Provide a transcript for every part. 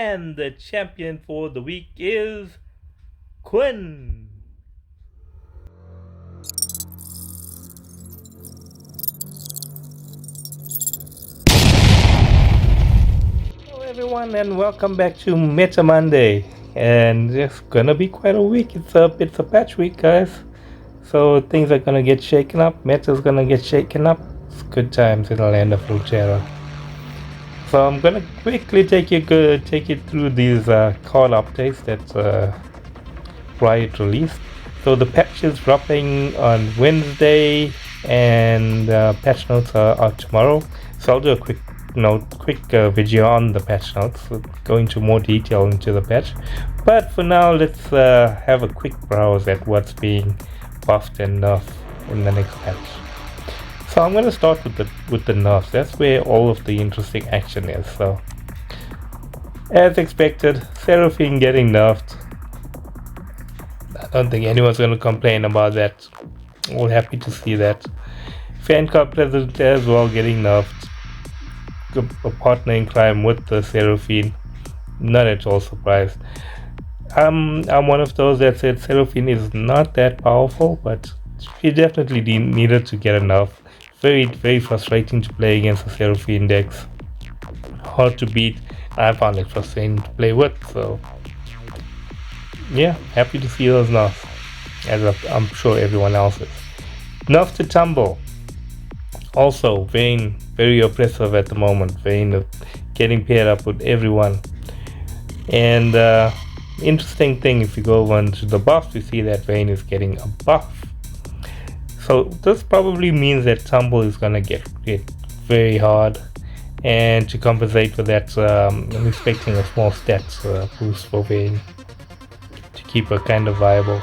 And the champion for the week is Quinn. Hello everyone and welcome back to Meta Monday. And it's gonna be quite a week. It's a patch week, guys. So things are gonna get shaken up. Meta's gonna get shaken up. It's good times in the land of Runeterra. So I'm gonna quickly take you through these card updates that Riot released. So the patch is dropping on Wednesday, and patch notes are out tomorrow. So I'll do a quick video on the patch notes, go into more detail into the patch. But for now, let's have a quick browse at what's being buffed and nerfed in the next patch. So I'm going to start with the nerfs. That's where all of the interesting action is. So as expected, Seraphine getting nerfed. I don't think anyone's going to complain about that. We're happy to see that. Fan Card President as well getting nerfed. A partner in crime with the Seraphine. Not at all surprised. I'm one of those that said Seraphine is not that powerful, but she definitely needed to get a nerf. Very, very frustrating to play against the Seraphine decks. Hard to beat. I found it frustrating to play with, so yeah, happy to see those nerfs, as I'm sure everyone else is. Nerf to Tumble. Also, Vayne, very oppressive at the moment. Vayne getting paired up with everyone. And interesting thing, if you go over into the buffs, you see that Vayne is getting a buff. So this probably means that Tumble is gonna get very hard. And to compensate for that, I'm expecting a small stats boost for Vayne to keep her kind of viable.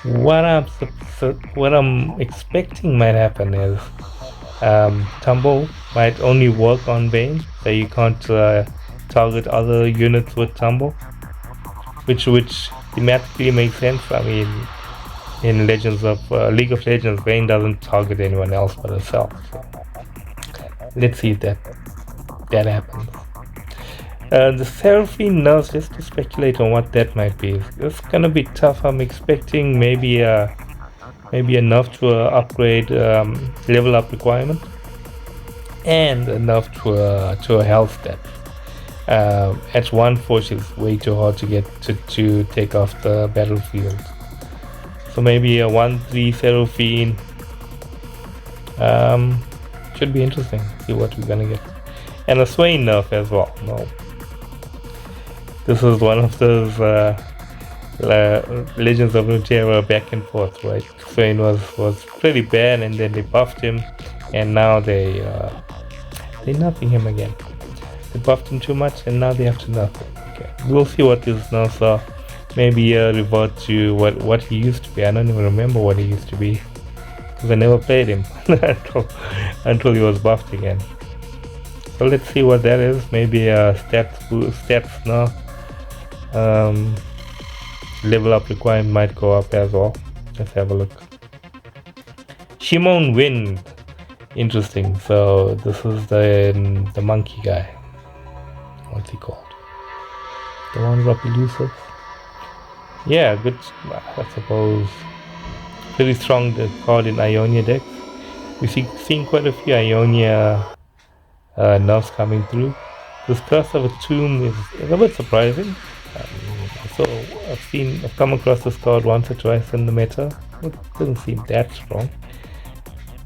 What I'm expecting might happen is Tumble might only work on Vayne, so you can't target other units with Tumble, which thematically makes sense. I mean, in League of Legends, Vayne doesn't target anyone else but herself. So let's see if that happens. The Seraphine nerfs, just to speculate on what that might be. It's gonna be tough. I'm expecting maybe a nerf to a upgrade level up requirement, and a nerf to a health stat. At 1-4 is way too hard to get to take off the battlefield. So maybe a 1-3 Seraphine. Should be interesting. See what we're gonna get, and a Swain nerf as well. No. This is one of those Legends of Runeterra back and forth, right? Swain was pretty bad, and then they buffed him, and now they're nerfing him again. They buffed him too much, and now they have to nerf him. Okay, we'll see what these nerfs are. Maybe revert to what he used to be. I don't even remember what he used to be, because I never played him until he was buffed again. So let's see what that is. Maybe a stats nerf. Level up requirement might go up as well. Let's have a look. Shimon Wind. Interesting. So this is the monkey guy. What's he called? The one Rocky Lucas. Yeah, good. I suppose pretty strong card in Ionia decks. We've seen quite a few Ionia nerfs coming through. This Curse of a Tomb is a bit surprising. So I've come across this card once or twice in the meta. It doesn't seem that strong,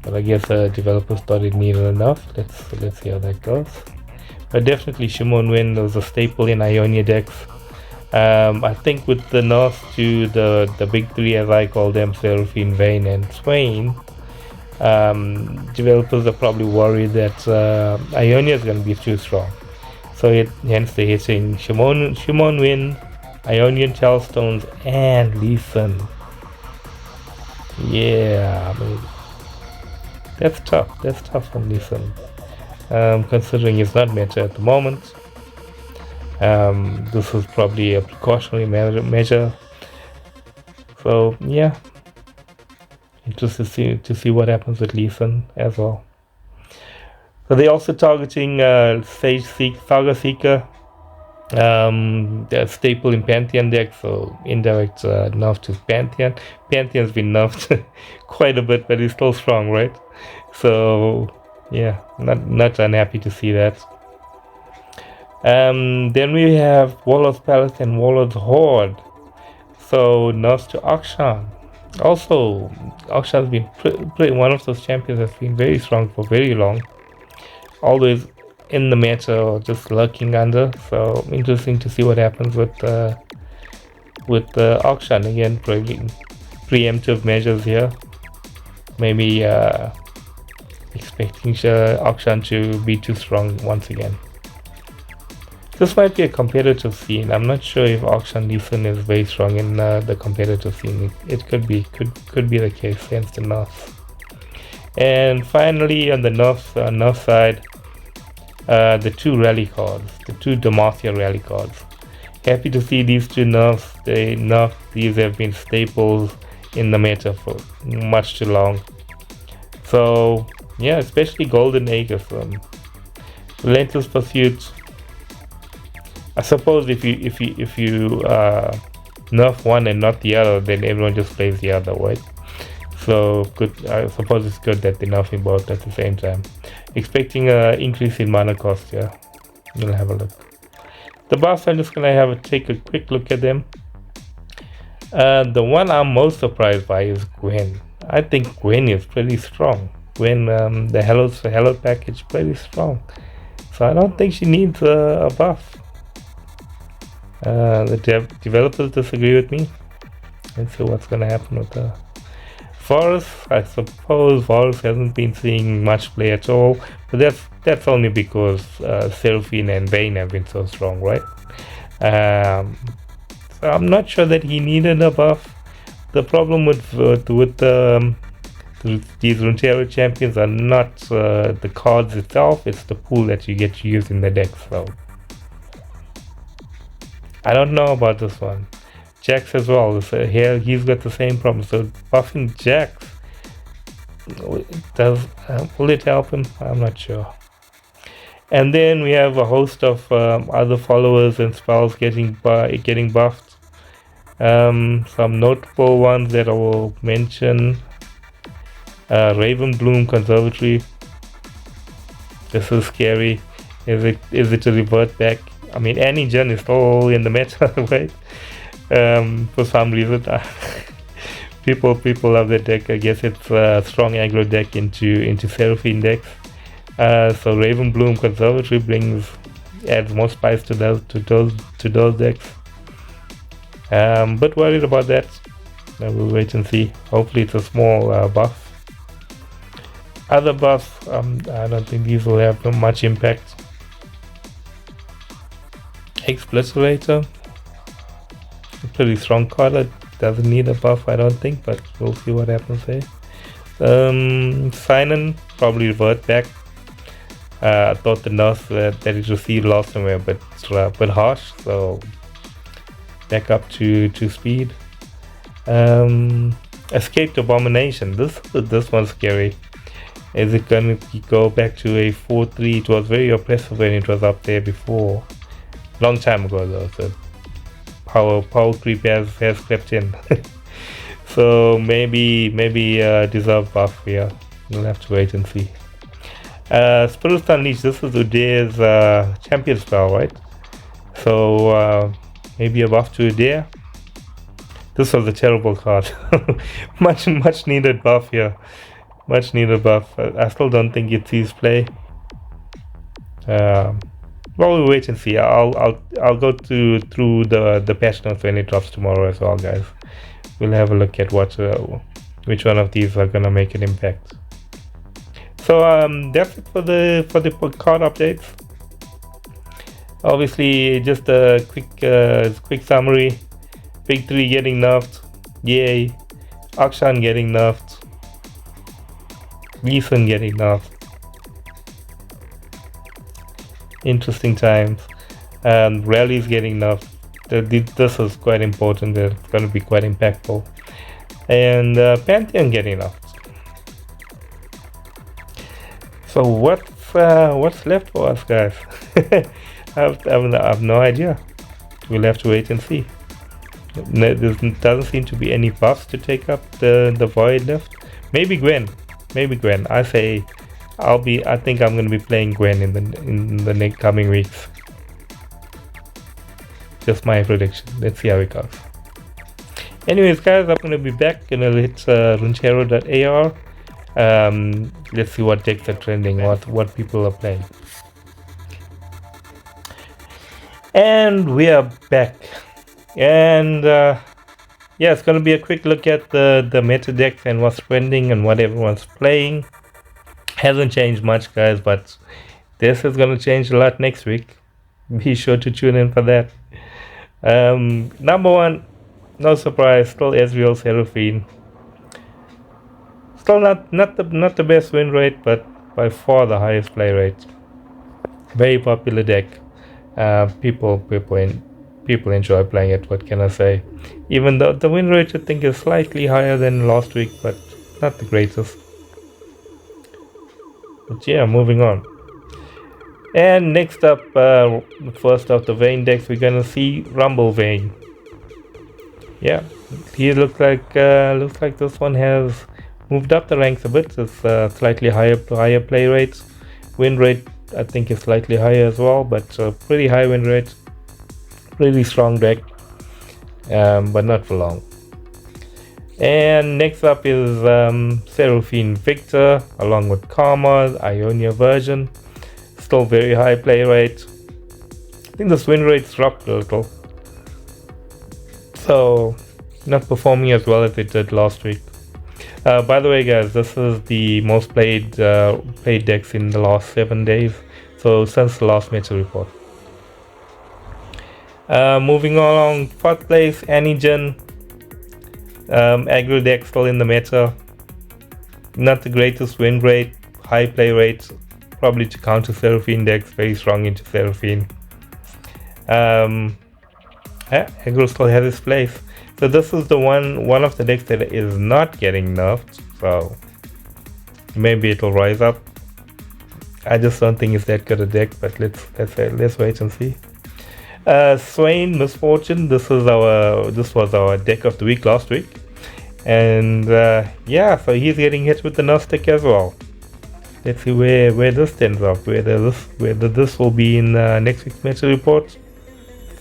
but I guess developers thought it needed enough. Let's see how that goes. But definitely Shimon Wind was a staple in Ionia decks. I think with the nerfs to the big three, as I call them, Seraphine, Vayne, and Swain, developers are probably worried that Ionia is going to be too strong. So hence they're hitting Shimon Wind, Ionian Tailstones, and Lee Sin. Yeah, I mean, that's tough. That's tough on Lee Sin. Considering it's not meta at the moment. This is probably a precautionary measure. So yeah, interested to see what happens with Lee Sin as well. So they're also targeting Saga Seeker They're staple in Pantheon deck, so indirect nerf to Pantheon. Pantheon's been nerfed quite a bit, but it's still strong, right? So yeah, not unhappy to see that. Then we have Warlord's Palace and Warlord's Horde. So nerfs to Akshan. Also, Akshan's been one of those champions that's been very strong for very long. Always in the meta or just lurking under. So interesting to see what happens with Akshan again. Preemptive measures here. Maybe expecting Akshan to be too strong once again. This might be a competitive scene. I'm not sure if Akshan Lee Sin is very strong in the competitive scene. It could be the case against the nerfs. And finally, on the nerf side, the two rally cards, the two Demacia rally cards. Happy to see these two nerfs. These have been staples in the meta for much too long. So yeah, especially Golden Acres, Relentless Pursuit. I suppose if you nerf one and not the other, then everyone just plays the other, right? So good. I suppose it's good that they're nerfing both at the same time. Expecting an increase in mana cost. Yeah, we'll have a look. The buffs, I'm just gonna take a quick look at them. The one I'm most surprised by is Gwen. I think Gwen is pretty strong. Gwen, the Hello package, pretty strong. So I don't think she needs a buff. The developers disagree with me. Let's see what's gonna happen with her. Varus, I suppose Varus hasn't been seeing much play at all, but that's only because Seraphine and Vayne have been so strong, right? So I'm not sure that he needed a buff. The problem with these Runeterra champions are not the cards itself, it's the pool that you get to use in the deck. So I don't know about this one. Jax as well. So here he's got the same problem. So buffing Jax, will it help him? I'm not sure. And then we have a host of other followers and spells getting buffed. Some notable ones that I will mention: Ravenbloom Conservatory. This is scary. Is it a revert back? I mean, Annie Jen is still in the meta, right? For some reason, people love that deck. I guess it's a strong aggro deck into Seraphine decks. So Ravenbloom Conservatory adds more spice to those decks. But worried about that. We'll wait and see. Hopefully, it's a small buff. Other buffs, I don't think these will have much impact. Expliterator, a pretty strong card. It doesn't need a buff, I don't think, but we'll see what happens there. Sinon, probably revert back. I thought the nerf that it received last time were a bit harsh, so back up to speed. Escaped Abomination. This one's scary. Is it going to go back to a 4-3? It was very oppressive when it was up there before. Long time ago though, so power creep has crept in. So maybe deserve buff here. We'll have to wait and see. Spirit Unleashed, this is Uday's champion spell, right? So maybe a buff to Uday. This was a terrible card. much needed buff here. Much needed buff. I still don't think it sees play. Well, we'll wait and see. I'll go through the patch notes when it drops tomorrow as well, guys. We'll have a look at which one of these are gonna make an impact. So that's it for the card updates. Obviously, just a quick summary. Big 3 getting nerfed, yay! Akshan getting nerfed, Lee Sin getting nerfed. Interesting times. Rallies getting nerfed. This is quite important. It's going to be quite impactful. And Pantheon getting nerfed. So what's left for us, guys? I have no idea. We'll have to wait and see. There doesn't seem to be any buffs to take up the void left. Maybe Gwen. I say I think I'm gonna be playing Gwen in the next coming weeks. Just my prediction. Let's see how it goes. Anyways, guys, I'm gonna be back. Gonna hit runeterra.ar. Let's see what decks are trending, what people are playing. And we are back. And yeah, it's gonna be a quick look at the meta decks and what's trending and what everyone's playing. Hasn't changed much, guys, but this is gonna change a lot next week. Be sure to tune in for that. Number one, no surprise, still Ezreal Seraphine. Still not the best win rate, but by far the highest play rate. Very popular deck. People enjoy playing it. What can I say? Even though the win rate I think is slightly higher than last week, but not the greatest. But yeah, moving on. And next up, first of the Vayne decks, we're gonna see Rumble Vayne. Yeah, he looks like this one has moved up the ranks a bit. It's slightly higher play rates. Win rate I think is slightly higher as well, but pretty high win rate. Really strong deck, but not for long. And next up is Seraphine Victor along with Karma, Ionia version. Still very high play rate. I think this win rate's dropped a little, so not performing as well as it did last week. By the way, guys, this is the most played decks in the last 7 days, so since the last meta report. Moving along, 4th place, Anigen. Aggro deck still in the meta. Not the greatest win rate, high play rate, probably to counter Seraphine decks, very strong into Seraphine. Aggro still has its place. So this is the one of the decks that is not getting nerfed, so maybe it'll rise up. I just don't think it's that good a deck, but let's wait and see. Swain Misfortune, this was our deck of the week last week, and yeah, so he's getting hit with the nerf deck as well. Let's see where this ends up, whether this will be in next week's meta report.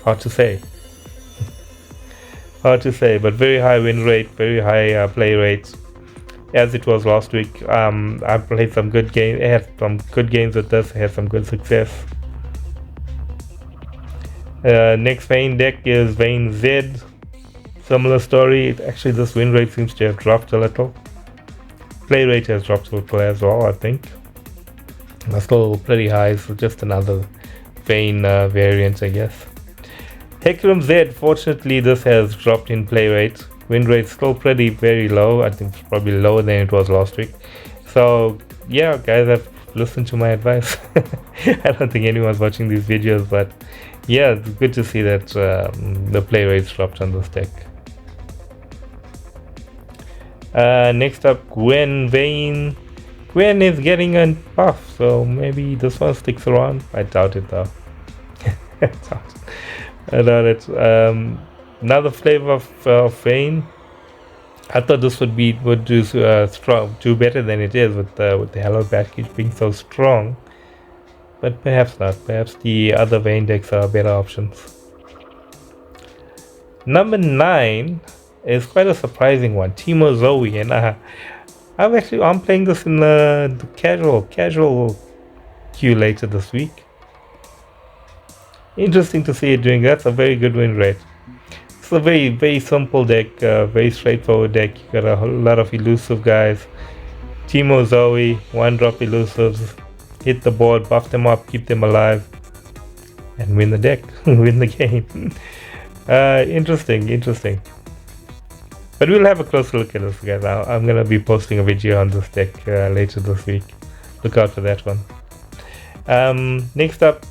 Hard to say. But very high win rate, very high play rates, as it was last week. I played some good games. I had some good games with this. I had some good success. Next Vayne deck is Vayne Z. Similar story. Actually, this win rate seems to have dropped a little. Play rate has dropped a little as well, I think. But still pretty high, so just another Vayne variant, I guess. Hecarim Z, fortunately, this has dropped in play rate. Win rate still very low. I think it's probably lower than it was last week. So yeah, guys, I've listened to my advice. I don't think anyone's watching these videos, but yeah, it's good to see that the play rate's dropped on this deck. Next up, Gwen Vayne. Gwen is getting a buff, so maybe this one sticks around. I doubt it though. I doubt it. Another flavor of Vayne. I thought this would do better than it is with the Hello package being so strong, but perhaps not. Perhaps the other Vayne decks are better options. Number 9 is quite a surprising one. Teemo Zoe, and I'm playing this in the casual queue later this week. Interesting to see it doing that. That's a very good win rate. It's a very simple deck, very straightforward deck. You got a whole lot of elusive guys. Teemo Zoe, 1-drop elusives, hit the board, buff them up, keep them alive, and win the deck, win the game. Interesting. But we'll have a closer look at this, guys. I'm gonna be posting a video on this deck later this week. Look out for that one. Next up,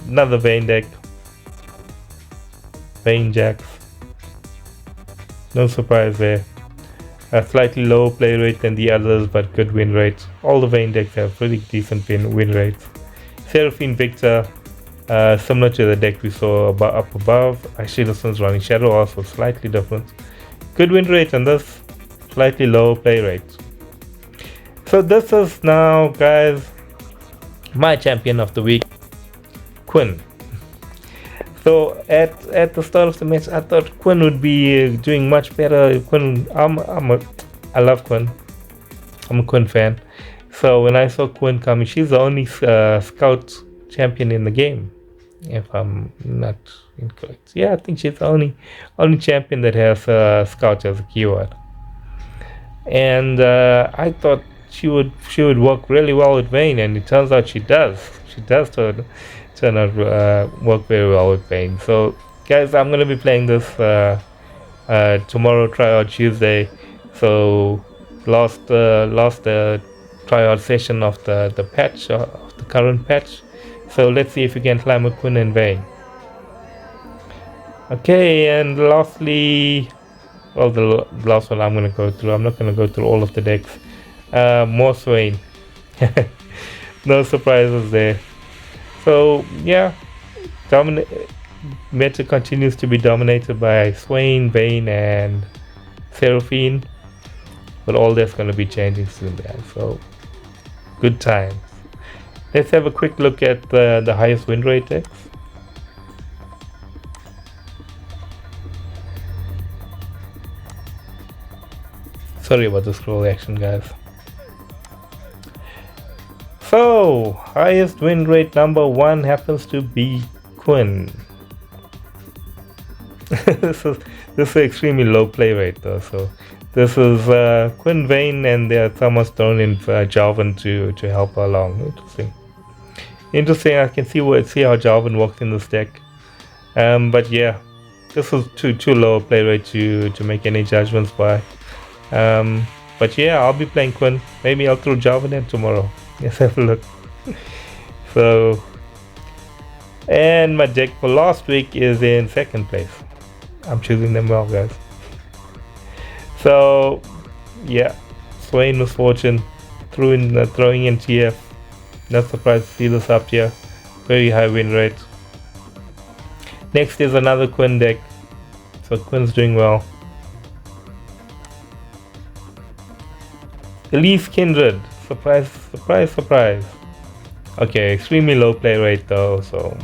another Vayne deck. Vayne Jax. No surprise there. A slightly lower play rate than the others, but good win rates. All the Vayne decks have pretty decent win rates. Seraphine Victor, similar to the deck we saw up above. Actually, this one's running Shadow, also slightly different. Good win rate and this slightly low play rate. So this is now, guys, my champion of the week, Quinn. So at the start of the match, I thought Quinn would be doing much better. Quinn, I love Quinn. I'm a Quinn fan. So when I saw Quinn coming, she's the only scout champion in the game, if I'm not incorrect. Yeah, I think she's the only champion that has scout as a keyword. And I thought she would work really well with Vayne, and it turns out she does. She does turn out work very well with Vayne. So guys, I'm gonna be playing this tomorrow, Tryhard Tuesday. So last Tryhard session of the patch, of the current patch. So let's see if we can climb a Quinn and Vayne. Okay, and lastly, well, the last one I'm gonna go through. I'm not gonna go through all of the decks. More Swain. No surprises there. So yeah, meta continues to be dominated by Swain, Vayne, and Seraphine, but all that's going to be changing soon, guys. So good times. Let's have a quick look at the highest win rate decks. Sorry about the scroll action, guys. So, highest win rate number 1 happens to be Quinn. This is extremely low play rate though. So this is Quinn, Vayne, and someone's thrown in Jarvan to help her along. Interesting. I can see how Jarvan works in this deck. But yeah, this is too low a play rate to make any judgments by. But yeah, I'll be playing Quinn. Maybe I'll throw Jarvan in tomorrow. Let's have a look. So, and my deck for last week is in second place. I'm choosing them well, guys. So yeah, Swain Misfortune, throwing in TF. Not surprised to see this up here. Very high win rate. Next is another Quinn deck. So Quinn's doing well. Elise Kindred. Surprise, surprise, surprise. Okay, extremely low play rate though, so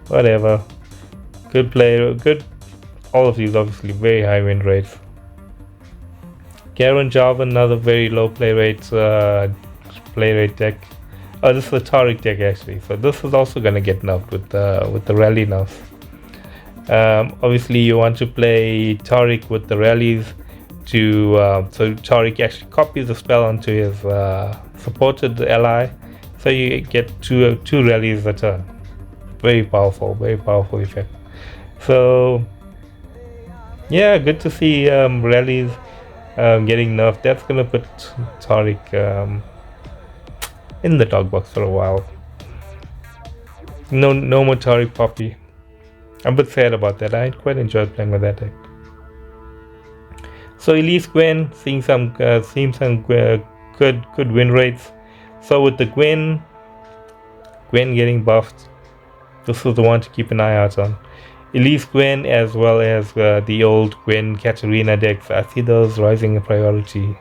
whatever. Good player, good. All of these obviously very high win rates. Garen Jarvan, another very low play rate deck. Oh, this is a Taric deck actually. So this is also gonna get nerfed with the rally nerfs. Obviously you want to play Taric with the rallies. So Taric actually copies the spell onto his supported ally, so you get two rallies a turn. Very powerful effect. So yeah, good to see rallies getting nerfed. That's gonna put Taric in the dog box for a while. No more Taric Poppy. I'm a bit sad about that. I quite enjoyed playing with that deck. So Elise Gwen, seeing some good win rates. So with the Gwen getting buffed, this is the one to keep an eye out on. Elise Gwen as well as the old Gwen Katarina decks. I see those rising in priority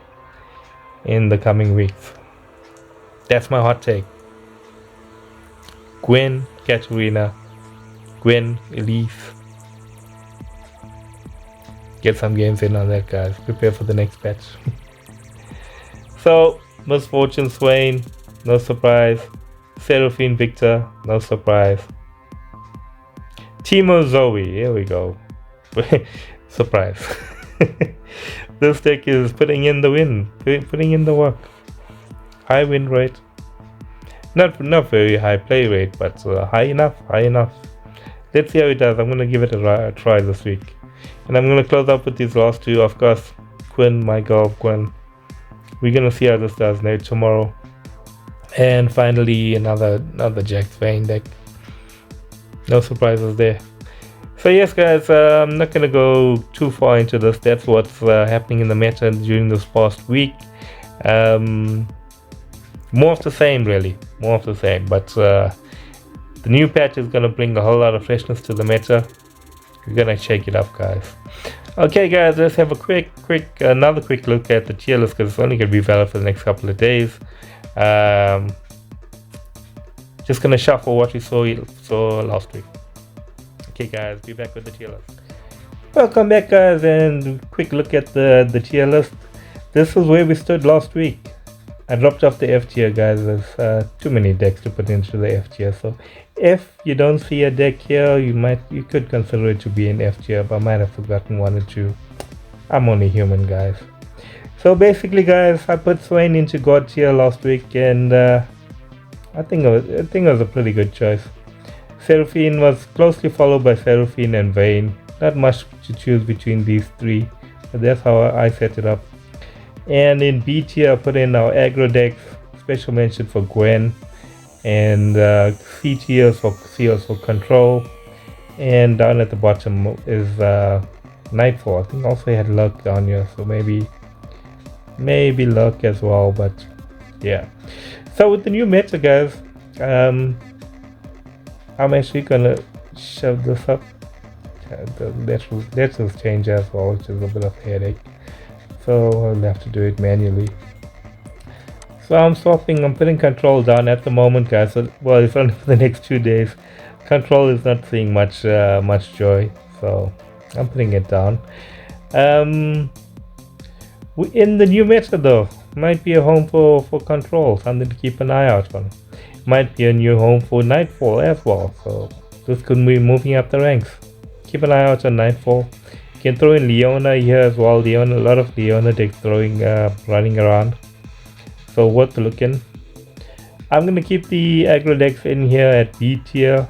in the coming weeks. That's my hot take. Gwen, Katarina, Gwen, Elise. Get some games in on that, guys. Prepare for the next patch. So, Misfortune Swain, no surprise. Seraphine Victor, no surprise. Timo Zoe, here we go. Surprise. This deck is putting in the work. High win rate. Not very high play rate, but high enough. Let's see how it does. I'm gonna give it a try this week. And I'm going to close up with these last two, of course. Quinn, my girl, Quinn. We're going to see how this does tomorrow. And finally, another Jax Vayne deck. No surprises there. So yes, guys, I'm not going to go too far into this. That's what's happening in the meta during this past week. More of the same, really. More of the same. But the new patch is gonna bring a whole lot of freshness to the meta. We're gonna shake it up, guys. Okay, guys, let's have a another quick look at the tier list, because it's only gonna be valid for the next couple of days. Just gonna shuffle what we saw last week. Okay, guys, be back with the tier list. Welcome back, guys, and quick look at the tier list. This is where we stood last week. I dropped off the F tier, guys. There's too many decks to put into the F tier. So if you don't see a deck here, you could consider it to be an F tier, but I might have forgotten one or two. I'm only human, guys. So basically, guys, I put Swain into God tier last week, and I think it was a pretty good choice. Seraphine was closely followed by Seraphine and Vayne. Not much to choose between these three, but that's how I set it up. And in B tier, I put in our aggro decks, special mention for Gwen, and C tier for control. And down at the bottom is Nightfall. I think also had luck down here, so maybe luck as well. But yeah. So with the new meta, guys, I'm actually gonna shove this up. That will change as well, which is a bit of a headache. So I'll have to do it manually. So I'm putting control down at the moment, guys. So, well, it's only for the next 2 days. Control is not seeing much joy, so I'm putting it down. In the new meta, though, might be a home for control, something to keep an eye out on. Might be a new home for Nightfall as well, so this could be moving up the ranks. Keep an eye out on Nightfall. You can throw in Leona here as well. A lot of Leona decks running around, so worth looking. I'm gonna keep the aggro decks in here at B tier.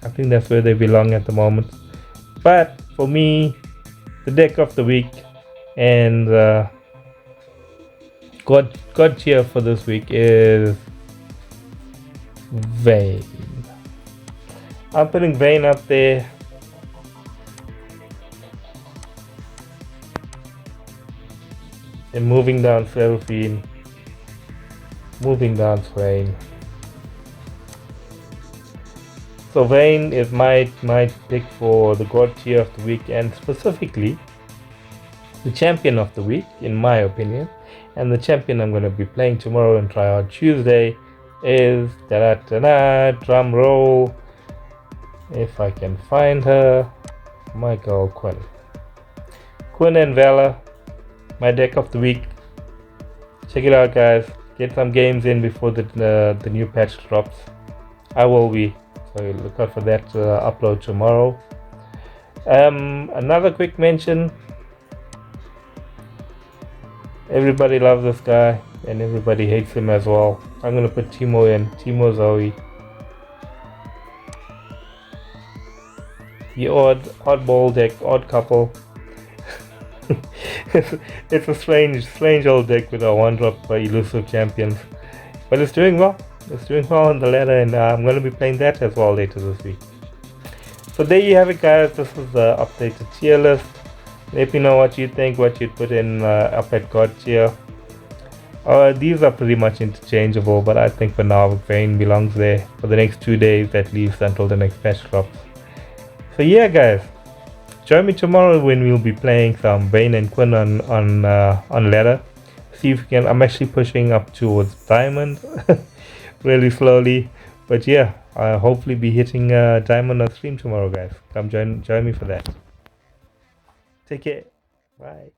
I think that's where they belong at the moment. But for me, the deck of the week and God tier for this week is Vayne. I'm putting Vayne up there. And moving down Seraphine, moving down Swain. So Vayne is my pick for the God tier of the week, and specifically the champion of the week, in my opinion. And the champion I'm going to be playing tomorrow and Tryhard Tuesday is drum roll, if I can find her, my girl Quinn and Valor. My deck of the week. Check it out, guys. Get some games in before the new patch drops. I will be, so look out for that upload tomorrow. Another quick mention. Everybody loves this guy, and everybody hates him as well. I'm gonna put Timo in. Timo Zoe. The oddball deck, odd couple. It's a strange old deck with a 1-drop elusive champions, but it's doing well. It's doing well on the ladder, and I'm going to be playing that as well later this week. So there you have it, guys. This is the updated tier list. Let me know what you think, what you'd put in up at God tier. These are pretty much interchangeable, but I think for now Vayne belongs there for the next 2 days at least, until the next patch drops. So yeah, guys. Join me tomorrow when we'll be playing some Vayne and Quinn on ladder. See if we can. I'm actually pushing up towards diamond really slowly, but yeah, I'll hopefully be hitting diamond on stream tomorrow, guys. Come join me for that. Take care. Bye.